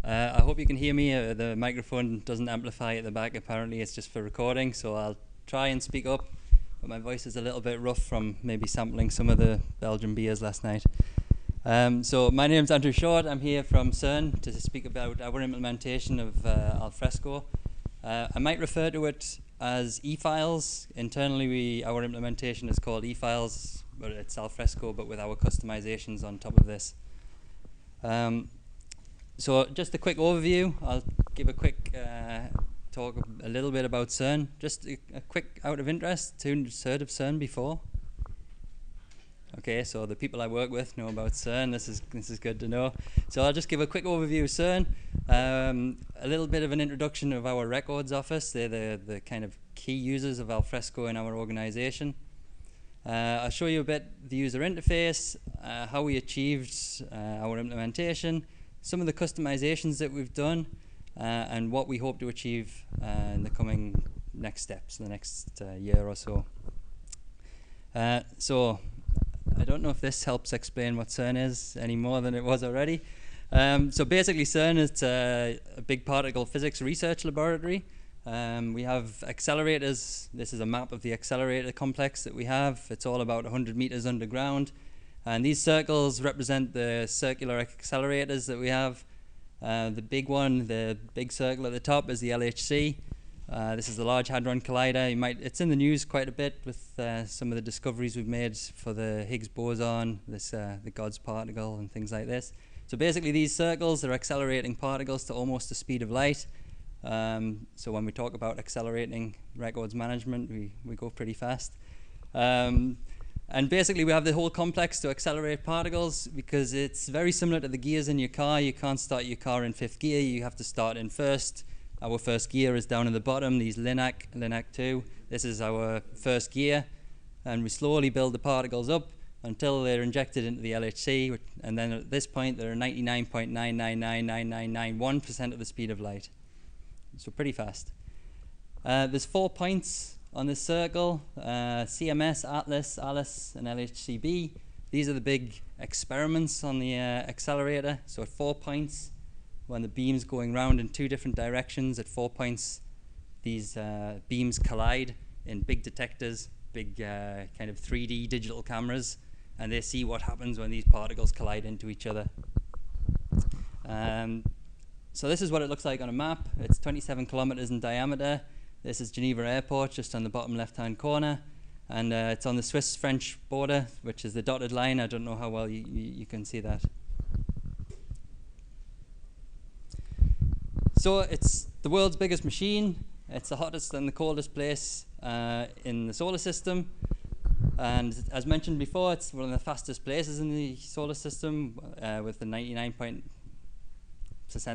I hope you can hear me. The microphone doesn't amplify at the back. Apparently, it's just for recording, so I'll try and speak up. But my voice is a little bit rough from maybe sampling some of the Belgian beers last night. So my name's Andrew Short. I'm here from CERN to speak about our implementation of Alfresco. I might refer to it as e-files. Internally, our implementation is called e-files, but it's Alfresco, but with our customizations on top of this. So just a quick overview. I'll give a quick talk a little bit about CERN. Just a quick out of interest, who's heard of CERN before? Okay, so the people I work with know about CERN. This is good to know. So I'll just give a quick overview of CERN. A little bit of an introduction of our records office. They're the kind of key users of Alfresco in our organization. I'll show you a bit the user interface, how we achieved our implementation, some of the customizations that we've done, and what we hope to achieve in the coming next steps, the next year or so. So I don't know if this helps explain what CERN is any more than it was already. So basically CERN is a big particle physics research laboratory. We have accelerators. This is a map of the accelerator complex that we have. It's all about 100 meters underground. And these circles represent the circular accelerators that we have. The big one, the big circle at the top, is the LHC. This is the Large Hadron Collider. It's in the news quite a bit with some of the discoveries we've made for the Higgs boson, the God's particle, and things like this. So basically, these circles are accelerating particles to almost the speed of light. So when we talk about accelerating records management, we go pretty fast. And basically, we have the whole complex to accelerate particles because it's very similar to the gears in your car. You can't start your car in 5th gear. You have to start in first. Our first gear is down in the bottom, these LINAC 2. This is our first gear. And we slowly build the particles up until they're injected into the LHC. And then at this point, they're 99.9999991% of the speed of light. So pretty fast. There's 4 points on this circle, CMS, Atlas, Alice, and LHCb. These are the big experiments on the accelerator. So at 4 points, when the beam's going round in 2 different directions, at 4 points, these beams collide in big detectors, big kind of 3D digital cameras, and they see what happens when these particles collide into each other. So this is what it looks like on a map. It's 27 kilometers in diameter. This is Geneva Airport, just on the bottom left-hand corner. And it's on the Swiss-French border, which is the dotted line. I don't know how well you can see that. So it's the world's biggest machine. It's the hottest and the coldest place in the solar system. And as mentioned before, it's one of the fastest places in the solar system with the 99%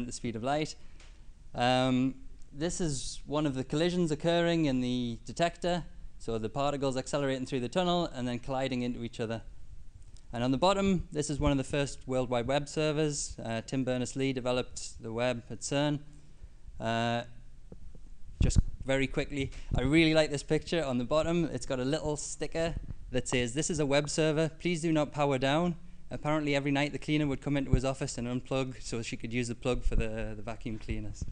the speed of light. This is one of the collisions occurring in the detector. So the particles accelerating through the tunnel and then colliding into each other. And on the bottom, this is one of the first World Wide Web servers. Tim Berners-Lee developed the web at CERN. Just very quickly, I really like this picture on the bottom. It's got a little sticker that says, "This is a web server. Please do not power down." Apparently every night the cleaner would come into his office and unplug so she could use the plug for the vacuum cleaners.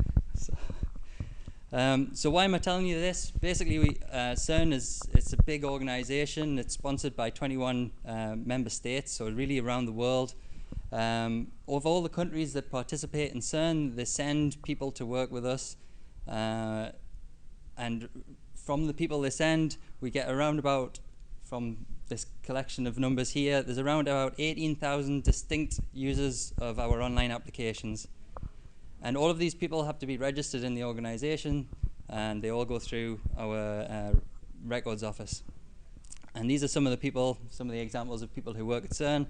So why am I telling you this? Basically, CERN it's a big organization. It's sponsored by 21 member states, so really around the world. Of all the countries that participate in CERN, they send people to work with us. And from the people they send, we get around about, from this collection of numbers here, there's around about 18,000 distinct users of our online applications. And all of these people have to be registered in the organization, and they all go through our records office. And these are some of the people, some of the examples of people who work at CERN.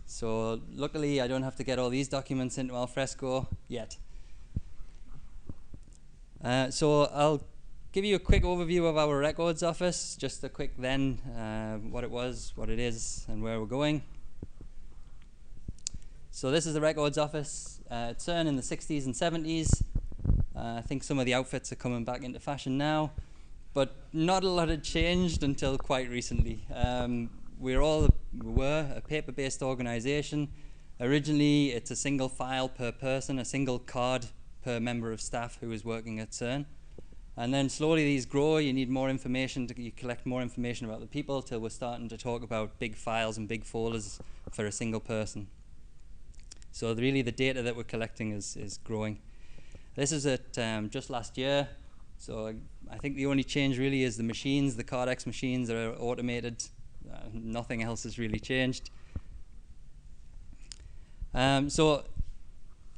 So luckily, I don't have to get all these documents into Alfresco yet. So I'll give you a quick overview of our records office, just a quick what it was, what it is, and where we're going. So this is the records office at CERN in the 60s and 70s. I think some of the outfits are coming back into fashion now, but not a lot had changed until quite recently. We were a paper-based organization. Originally, it's a single file per person, a single card per member of staff who is working at CERN. And then slowly these grow, you need more information, you collect more information about the people till we're starting to talk about big files and big folders for a single person. So really the data that we're collecting is growing. This is at just last year, so I think the only change really is the machines. The Cardex machines are automated. Nothing else has really changed. So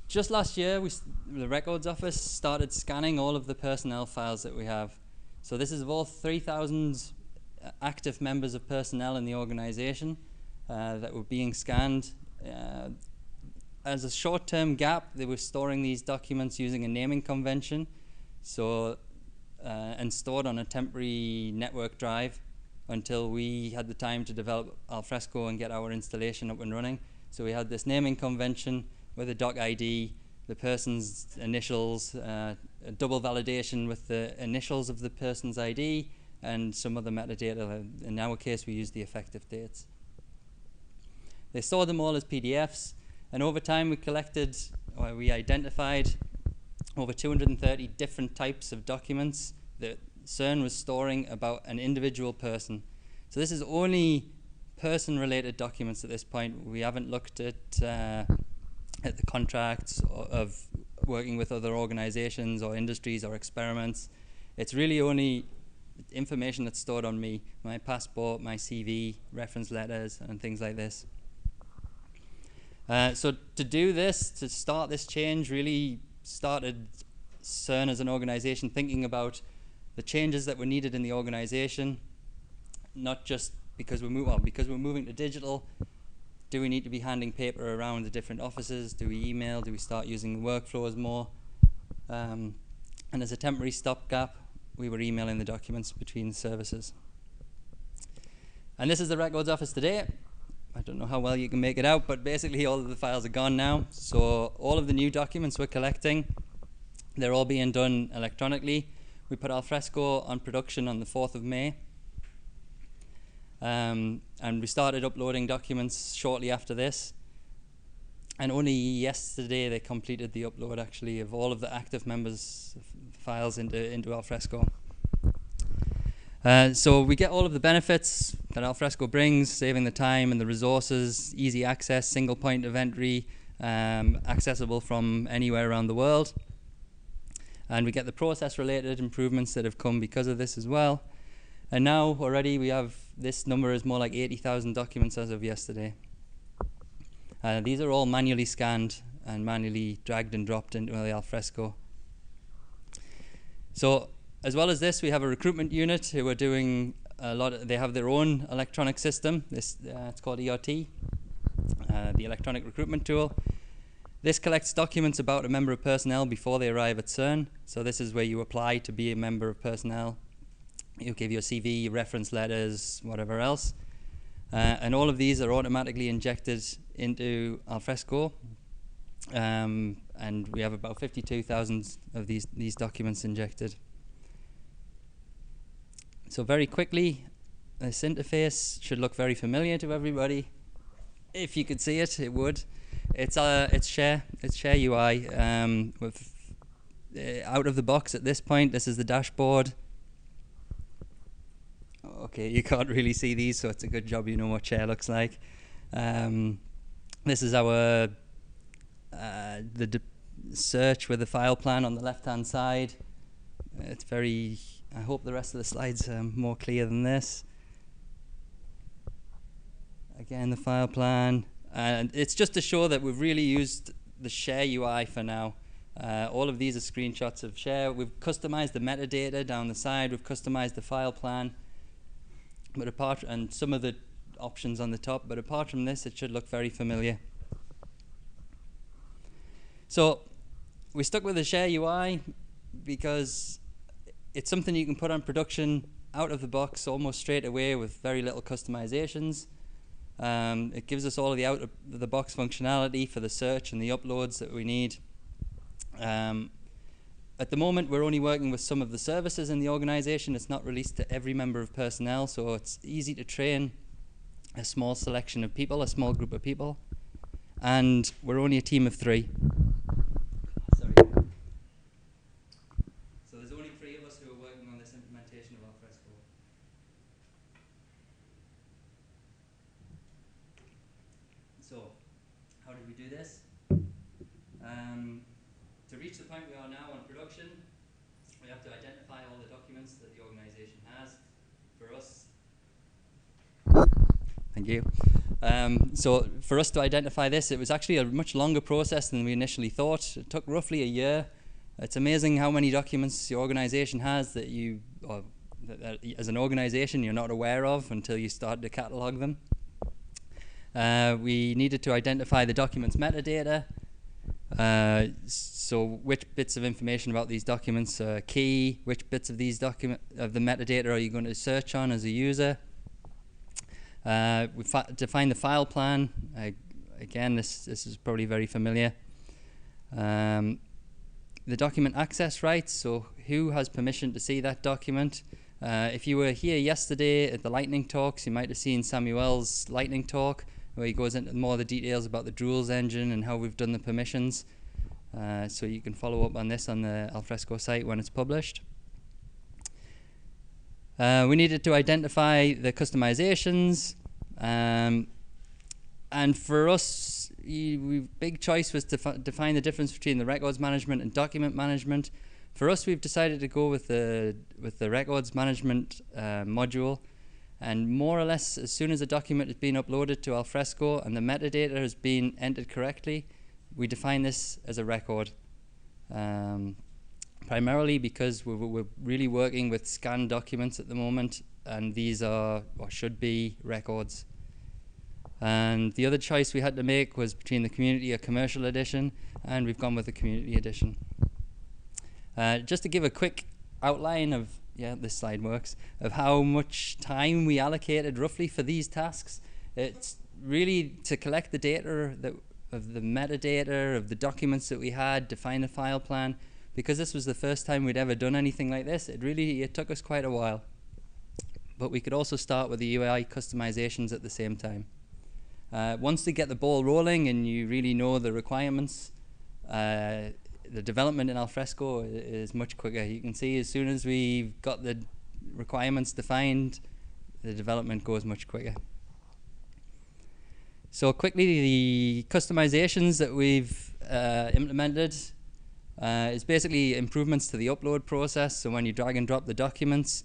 just last year, the Records Office started scanning all of the personnel files that we have. So this is of all 3,000 active members of personnel in the organization that were being scanned. As a short-term gap, they were storing these documents using a naming convention, so and stored on a temporary network drive until we had the time to develop Alfresco and get our installation up and running. So we had this naming convention with a doc ID, the person's initials, a double validation with the initials of the person's ID, and some other metadata. In our case, we used the effective dates. They stored them all as PDFs, and over time we identified over 230 different types of documents that CERN was storing about an individual person. So this is only person-related documents at this point. We haven't looked at the contracts of working with other organizations or industries or experiments. It's really only information that's stored on me, my passport, my CV, reference letters, and things like this. So to do this, to start this change, really started CERN as an organization thinking about the changes that were needed in the organization, not just because we're moving to digital. Do we need to be handing paper around the different offices? Do we email? Do we start using the workflows more? And as a temporary stopgap, we were emailing the documents between services. And this is the Records Office today. I don't know how well you can make it out, but basically all of the files are gone now. So all of the new documents we're collecting, they're all being done electronically. We put Alfresco on production on the 4th of May. And we started uploading documents shortly after this. And only yesterday they completed the upload, actually, of all of the active members' files into Alfresco. So we get all of the benefits that Alfresco brings, saving the time and the resources, easy access, single point of entry, accessible from anywhere around the world. And we get the process-related improvements that have come because of this as well. And now already we have, this number is more like 80,000 documents as of yesterday. These are all manually scanned and manually dragged and dropped into the Alfresco. So as well as this, we have a recruitment unit who are doing a lot. They have their own electronic system. This it's called ERT, the electronic recruitment tool. This collects documents about a member of personnel before they arrive at CERN. So this is where you apply to be a member of personnel. You give your CV, reference letters, whatever else. And all of these are automatically injected into Alfresco. And we have about 52,000 of these documents injected. So very quickly, this interface should look very familiar to everybody. If you could see it, it would. It's ShareUI. With out of the box at this point, this is the dashboard. Okay, you can't really see these, so it's a good job you know what Share looks like. This is our search with the file plan on the left-hand side. It's very. I hope the rest of the slides are more clear than this. Again, the file plan. And it's just to show that we've really used the ShareUI for now. All of these are screenshots of Share. We've customized the metadata down the side. We've customized the file plan. But and some of the options on the top. But apart from this, it should look very familiar. So we stuck with the ShareUI because it's something you can put on production out of the box almost straight away with very little customizations. It gives us all of the out-of-the-box functionality for the search and the uploads that we need. At the moment, we're only working with some of the services in the organization. It's not released to every member of personnel, so it's easy to train a small selection of people, a small group of people. and we're only a team of 3. Sorry. So there's only 3 of us who are working on this implementation of Alfresco. So, how did we do this? To reach the point we are now on production, we have to identify all the documents that the organization has. For us, thank you. So for us to identify this, it was actually a much longer process than we initially thought. It took roughly a year. It's amazing how many documents your organization has that you, or that as an organization, you're not aware of until you start to catalog them. We needed to identify the document's metadata. So which bits of information about these documents are key, which bits of these of the metadata are you going to search on as a user. We define the file plan. Again, this is probably very familiar. The document access rights, so who has permission to see that document. If you were here yesterday at the lightning talks, you might have seen Samuel's lightning talk, where he goes into more of the details about the Drools engine and how we've done the permissions. So you can follow up on this on the Alfresco site when it's published. We needed to identify the customizations, and for us, big choice was to define the difference between the records management and document management. For us, we've decided to go with the records management module. And more or less, as soon as a document has been uploaded to Alfresco and the metadata has been entered correctly, we define this as a record. Primarily because we're really working with scanned documents at the moment, and these are, or should be, records. And the other choice we had to make was between the community or commercial edition, and we've gone with the community edition. Just to give a quick outline of, yeah, this slide works, of how much time we allocated roughly for these tasks. It's really to collect the data of the metadata of the documents that we had, define the file plan. Because this was the first time we'd ever done anything like this, it took us quite a while. But we could also start with the UI customizations at the same time. Once they get the ball rolling and you really know the requirements, the development in Alfresco is much quicker. You can see as soon as we've got the requirements defined, the development goes much quicker. So quickly, the customizations that we've implemented is basically improvements to the upload process. So when you drag and drop the documents,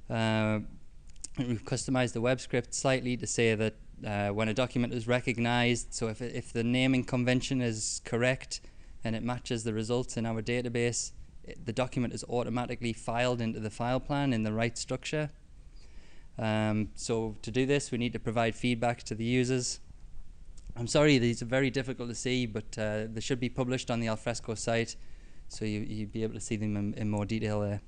we've customized the web script slightly to say that when a document is recognized, so if the naming convention is correct and it matches the results in our database, the document is automatically filed into the file plan in the right structure. So to do this, we need to provide feedback to the users. I'm sorry, these are very difficult to see, but they should be published on the Alfresco site, so you'd be able to see them in more detail there.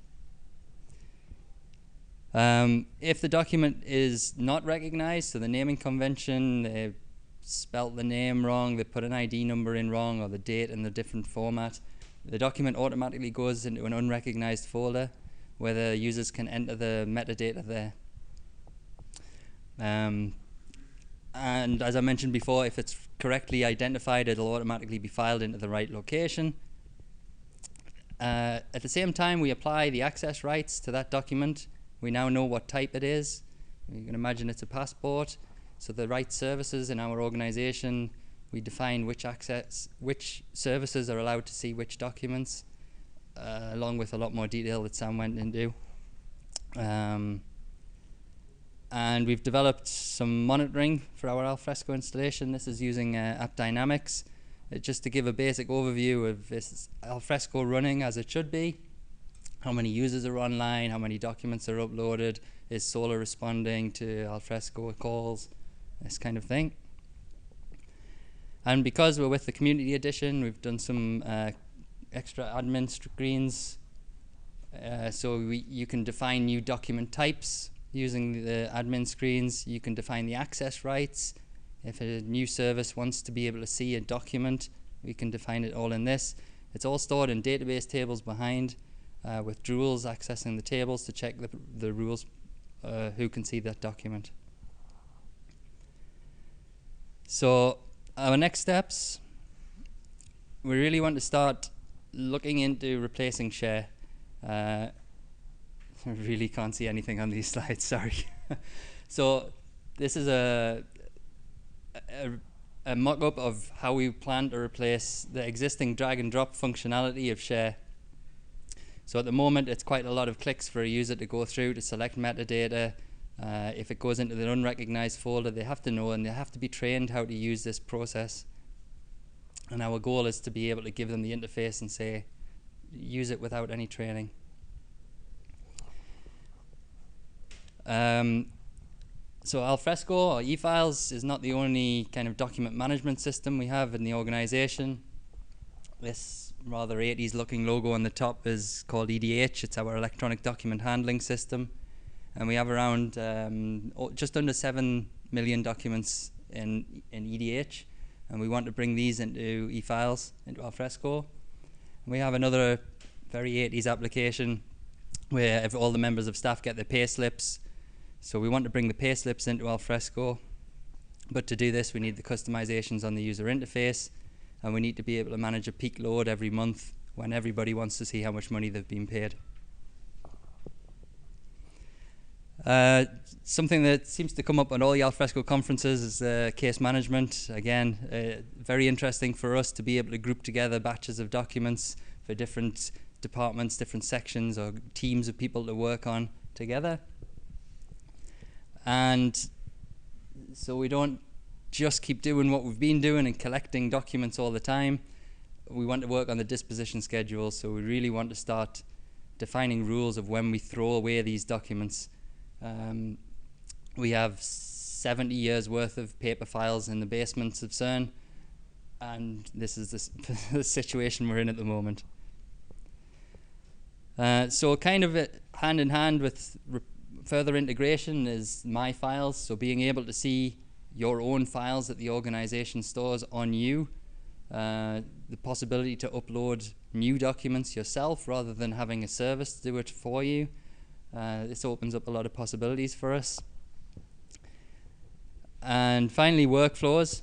If the document is not recognized, so the naming convention, they spelt the name wrong, they put an ID number in wrong, or the date in the different format, the document automatically goes into an unrecognized folder where the users can enter the metadata there. And as I mentioned before, if it's correctly identified, it'll automatically be filed into the right location. At the same time, we apply the access rights to that document. We now know what type it is. You can imagine it's a passport. So the right services in our organization, we define which services are allowed to see which documents, along with a lot more detail that Sam went into. And we've developed some monitoring for our Alfresco installation. This is using App Dynamics. Just to give a basic overview of this Alfresco running as it should be. How many users are online, how many documents are uploaded, is Solar responding to Alfresco calls, this kind of thing. And because we're with the community edition, we've done some extra admin screens. So you can define new document types using the admin screens. You can define the access rights. If a new service wants to be able to see a document, we can define it all in this. It's all stored in database tables behind, with rules accessing the tables to check the rules, who can see that document. So Our next steps, we really want to start looking into replacing Share. I really can't see anything on these slides, sorry. So this is a mock-up of how we plan to replace the existing drag and drop functionality of Share. So at the moment, it's quite a lot of clicks for a user to go through to select metadata. If it goes into the unrecognized folder, they have to know and they have to be trained how to use this process. And our goal is to be able to give them the interface and say, use it without any training. So Alfresco or e-files is not the only kind of document management system we have in the organization. This rather 80s looking logo on the top is called EDH. It's our electronic document handling system. And we have around just under 7 million documents in EDH. And we want to bring these into e-files, into Alfresco. And we have another very 80s application where all the members of staff get their pay slips. So we want to bring the pay slips into Alfresco. But to do this, we need the customizations on the user interface. And we need to be able to manage a peak load every month when everybody wants to see how much money they've been paid. Something that seems to come up on all the Alfresco conferences is case management. Again, very interesting for us to be able to group together batches of documents for different departments, different sections, or teams of people to work on together. And so we don't just keep doing what we've been doing and collecting documents all the time. We want to work on the disposition schedule, so we really want to start defining rules of when we throw away these documents. We have 70 years worth of paper files in the basements of CERN, and this is the situation we're in at the moment. So kind of hand in hand with further integration is my files, so being able to see your own files that the organization stores on you, the possibility to upload new documents yourself rather than having a service do it for you. This opens up a lot of possibilities for us. And finally, workflows.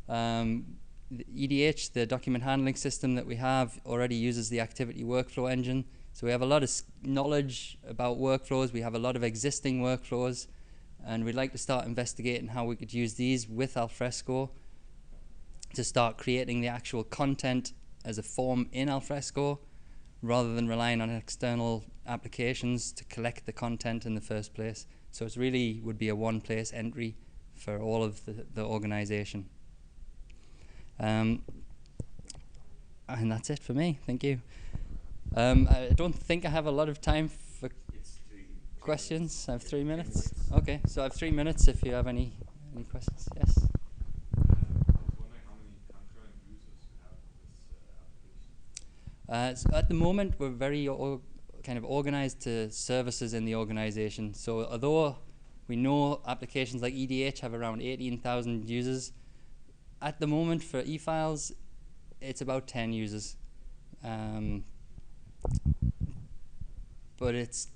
The EDH, the document handling system that we have, already uses the activity workflow engine. So we have a lot of knowledge about workflows. We have a lot of existing workflows. And we'd like to start investigating how we could use these with Alfresco to start creating the actual content as a form in Alfresco rather than relying on external applications to collect the content in the first place. So it really would be a one-place entry for all of the organization. And that's it for me. Thank you. I don't think I have a lot of time for questions. I have 3 minutes. Okay, so I have 3 minutes if you have any questions. Yes? I was wondering how many concurrent users you have for this application. So at the moment, we're very kind of organized to services in the organization. So although we know applications like EDH have around 18,000 users, at the moment for e-files, it's about 10 users. But it's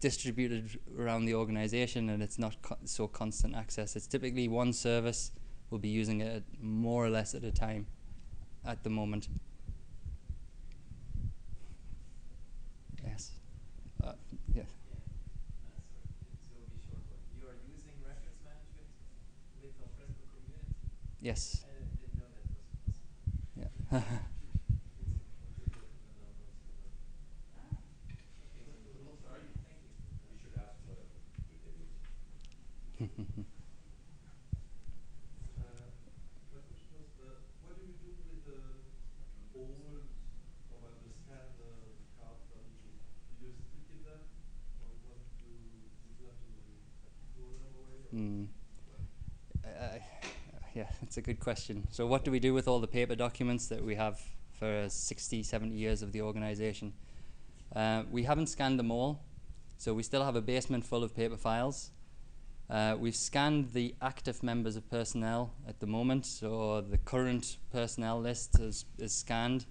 distributed around the organization and it's not so constant access. It's typically one service will be using it more or less at a time at the moment. Yes. Yeah. So be short one. You are using reference management with Alfresco community? Yes. I didn't know that was possible. Yeah. My question was, what do you do with the old, or when the scan the cards are needed? Do you stick in them, or you want to throw them away? Yeah, that's a good question. So what do we do with all the paper documents that we have for 60, 70 years of the organization? We haven't scanned them all, so we still have a basement full of paper files. We've scanned the active members of personnel at the moment, so the current personnel list is scanned.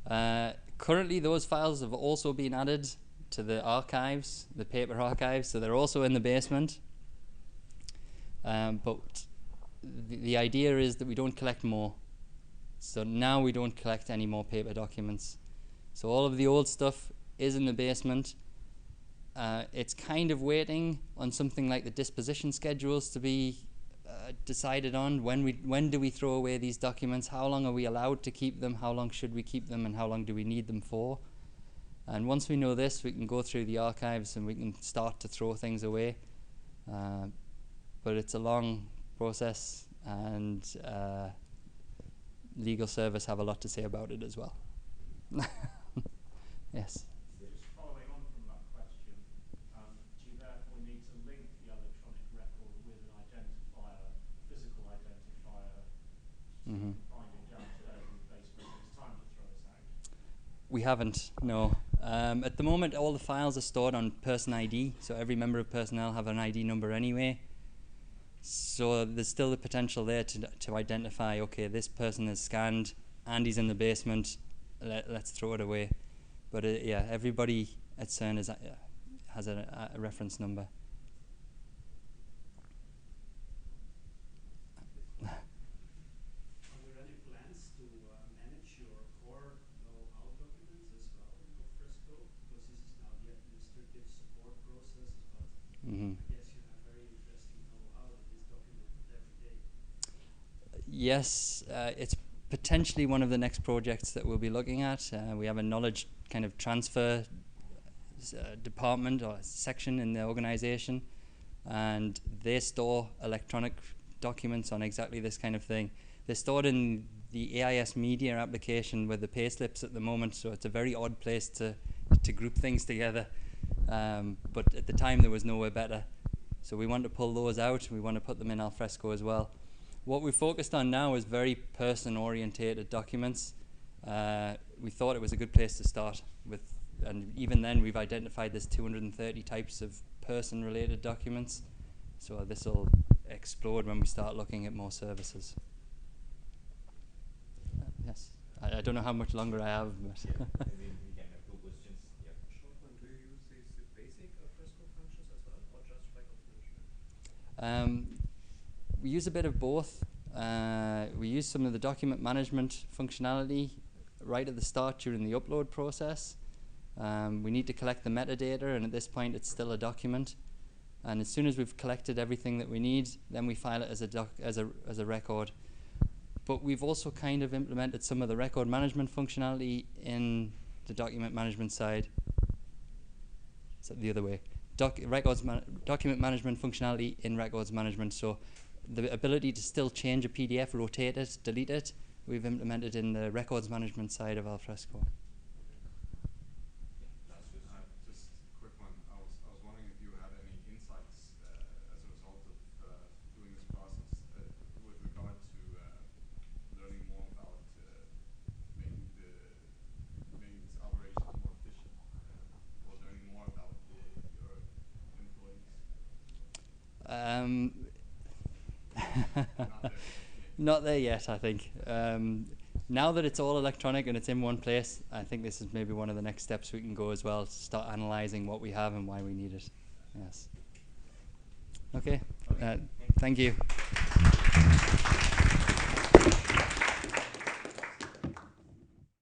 Currently, those files have also been added to the archives, the paper archives, so they're also in the basement. But the idea is that we don't collect more. So now we don't collect any more paper documents. So all of the old stuff is in the basement. It's kind of waiting on something like the disposition schedules to be decided on. When do we throw away these documents? How long are we allowed to keep them? How long should we keep them? And how long do we need them for? And once we know this, we can go through the archives and we can start to throw things away. But it's a long process, and legal service have a lot to say about it as well. Yes. Just following on from that question, do you therefore need to link the electronic record with an identifier, physical identifier, so you can find it downstairs in the basement when it's time to throw it out? We haven't, no. At the moment, all the files are stored on person ID, so every member of personnel have an ID number anyway. So there's still the potential there to identify, okay, this person is scanned and he's in the basement, let's throw it away. But yeah, everybody at CERN has a reference number. Are there any plans to manage your core know-how documents as well in Alfresco? Because this is now the administrative support process, but I guess you have very interesting know-how that is documented every day. Yes, it's potentially one of the next projects that we'll be looking at. We have a knowledge kind of transfer department or section in the organization, and they store electronic documents on exactly this kind of thing. They're stored in the AIS media application with the payslips at the moment, so it's a very odd place to group things together. But at the time there was nowhere better. So we want to pull those out, we want to put them in Alfresco as well. What we've focused on now is very person-orientated documents. We thought it was a good place to start with, and even then we've identified there's 230 types of person-related documents. So this will explode when we start looking at more services. Yes, I don't know how much longer I have, but Maybe we can have 2 questions. Yeah. Short one, do you use these basic Alfresco functions as well, or just record management? we use a bit of both. We use some of the document management functionality right at the start during the upload process. We need to collect the metadata, and at this point it's still a document. And as soon as we've collected everything that we need, then we file it as a record. But we've also kind of implemented some of the record management functionality in the document management side. So the other way. Document management functionality in records management. So the ability to still change a PDF, rotate it, delete it, we've implemented in the records management side of Alfresco. Just a quick one. I was wondering if you had any insights as a result of doing this process with regard to learning more about making these operations more efficient, or learning more about your employees. Not there yet, I think. Now that it's all electronic and it's in one place, I think this is maybe one of the next steps we can go as well, to start analyzing what we have and why we need it. Yes. Okay. Thank you.